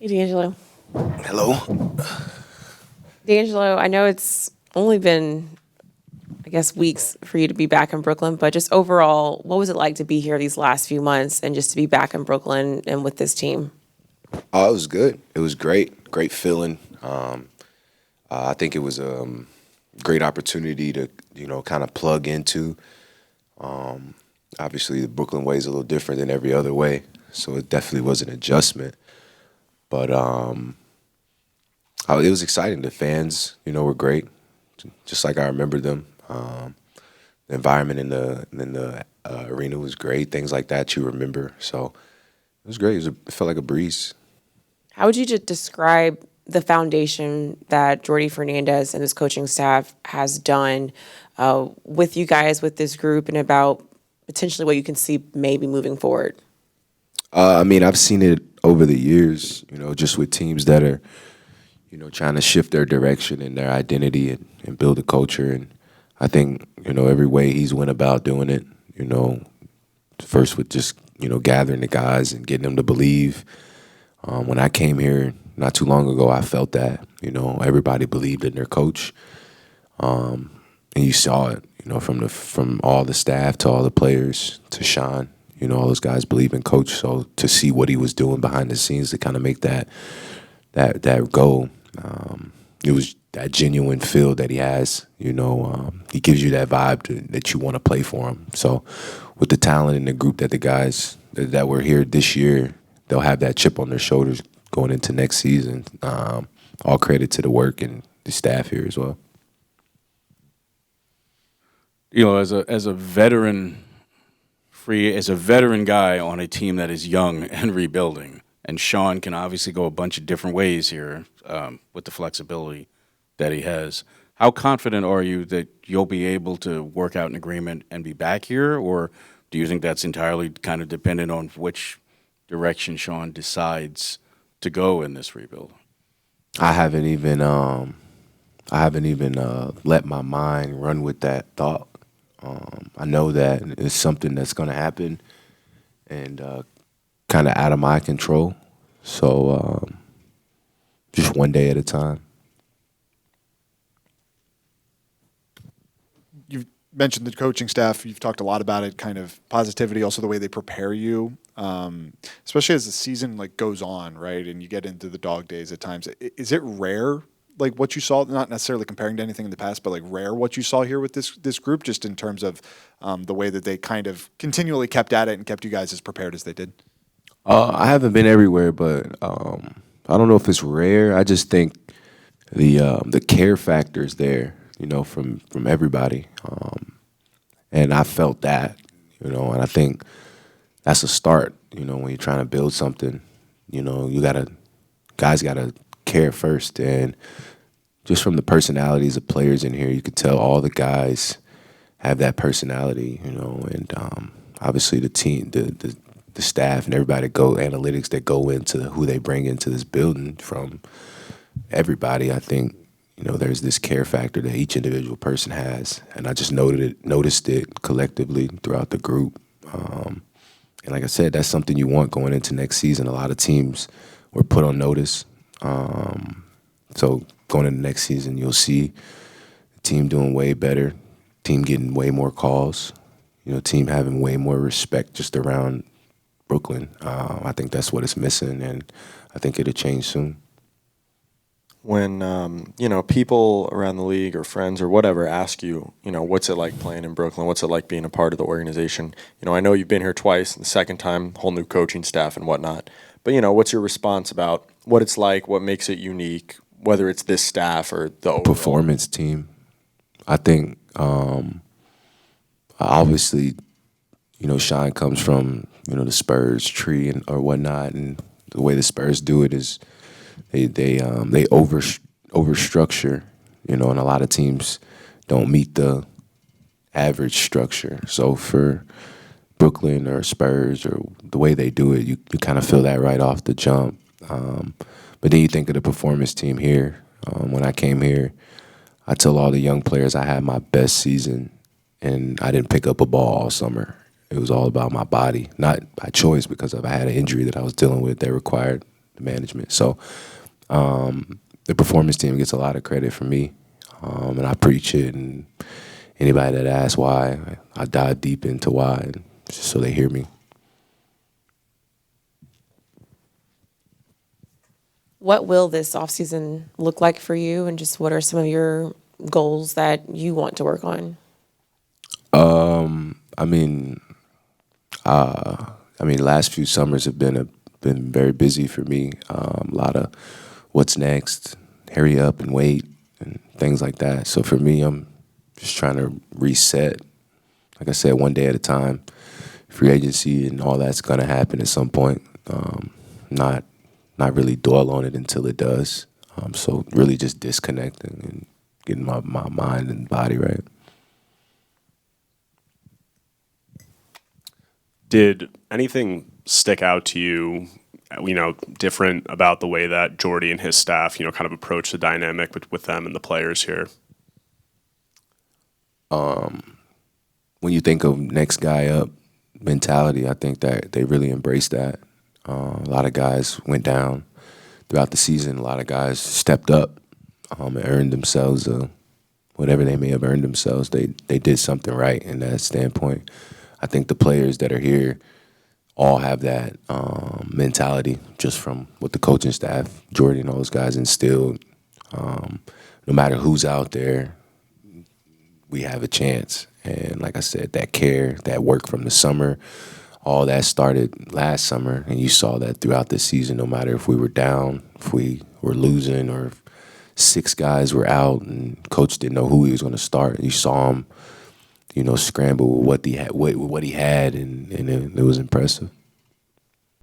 Hey, D'Angelo. Hello. D'Angelo, I know it's only been, I guess, weeks for you to be back in Brooklyn, but just overall, what was it like to be here these last few months and just to be back in Brooklyn and with this team? Oh, it was good. It was great. Great feeling. I think it was a great opportunity to, kind of plug into. Obviously, the Brooklyn way is a little different than every other way, so it definitely was an adjustment. But it was exciting. The fans, were great, just like I remember them. The environment in the arena was great. Things like that you remember. So it was great. It felt like a breeze. How would you just describe the foundation that Jordi Fernandez and his coaching staff has done with you guys, with this group, and about potentially what you can see maybe moving forward? I mean, I've seen it over the years, just with teams that are, trying to shift their direction and their identity and build a culture. And I think, every way he's went about doing it, first with just, gathering the guys and getting them to believe. When I came here not too long ago, I felt that, everybody believed in their coach. And you saw it, from all the staff to all the players to Sean. All those guys believe in coach. So to see what he was doing behind the scenes to kind of make that go, it was that genuine feel that he has. He gives you that vibe that you want to play for him. So with the talent and the group that the guys that were here this year, they'll have that chip on their shoulders going into next season. All credit to the work and the staff here as well. As a veteran guy on a team that is young and rebuilding, and Sean can obviously go a bunch of different ways here with the flexibility that he has. How confident are you that you'll be able to work out an agreement and be back here, or do you think that's entirely kind of dependent on which direction Sean decides to go in this rebuild? I haven't even let my mind run with that thought. I know that it's something that's going to happen, and kind of out of my control. So just one day at a time. You've mentioned the coaching staff. You've talked a lot about it, kind of positivity, also the way they prepare you, especially as the season goes on, right? And you get into the dog days at times. Is it rare, what you saw? Not necessarily comparing to anything in the past, but rare what you saw here with this group, just in terms of the way that they kind of continually kept at it and kept you guys as prepared as they did. I haven't been everywhere, but I don't know if it's rare. I just think the care factor is there, from everybody, and I felt that, and I think that's a start. When you're trying to build something, guys gotta care first, and just from the personalities of players in here, you could tell all the guys have that personality, and obviously the team, the staff, and everybody analytics that go into who they bring into this building from everybody. I think there's this care factor that each individual person has, and I just noticed it collectively throughout the group. And like I said, that's something you want going into next season. A lot of teams were put on notice. So going into next season, you'll see the team doing way better, team getting way more calls, team having way more respect just around Brooklyn. I think that's what it's missing, and I think it'll change soon. When people around the league or friends or whatever ask you, what's it like playing in Brooklyn? What's it like being a part of the organization? I know you've been here twice, and the second time, whole new coaching staff and whatnot. But what's your response about what it's like, what makes it unique, whether it's this staff or the overall Performance team? I think obviously, Sean comes from the Spurs tree or whatnot, and the way the Spurs do it is they over structure, and a lot of teams don't meet the average structure. So for Brooklyn or Spurs or the way they do it, you kind of feel that right off the jump. But then you think of the performance team here. When I came here, I tell all the young players I had my best season, and I didn't pick up a ball all summer. It was all about my body, not by choice, because I had an injury that I was dealing with that required the management. So the performance team gets a lot of credit from me, and I preach it. And anybody that asks why, I dive deep into why, just so they hear me. What will this offseason look like for you, and just what are some of your goals that you want to work on? I mean, last few summers have been very busy for me. A lot of what's next, hurry up and wait, and things like that. So for me, I'm just trying to reset. Like I said, one day at a time. Free agency and all that's gonna happen at some point. Not really dwell on it until it does. So really just disconnecting and getting my mind and body right. Did anything stick out to you, different about the way that Jordi and his staff, kind of approach the dynamic with them and the players here? When you think of next guy up mentality, I think that they really embraced that. A lot of guys went down throughout the season. A lot of guys stepped up and earned themselves whatever they may have earned themselves. They did something right in that standpoint. I think the players that are here all have that mentality just from what the coaching staff, Jordi and all those guys instilled. No matter who's out there, we have a chance. And like I said, that care, that work from the summer, all that started last summer. And you saw that throughout the season, no matter if we were down, if we were losing, or if 6 guys were out and coach didn't know who he was going to start. You saw him, scramble with what he had, and it was impressive.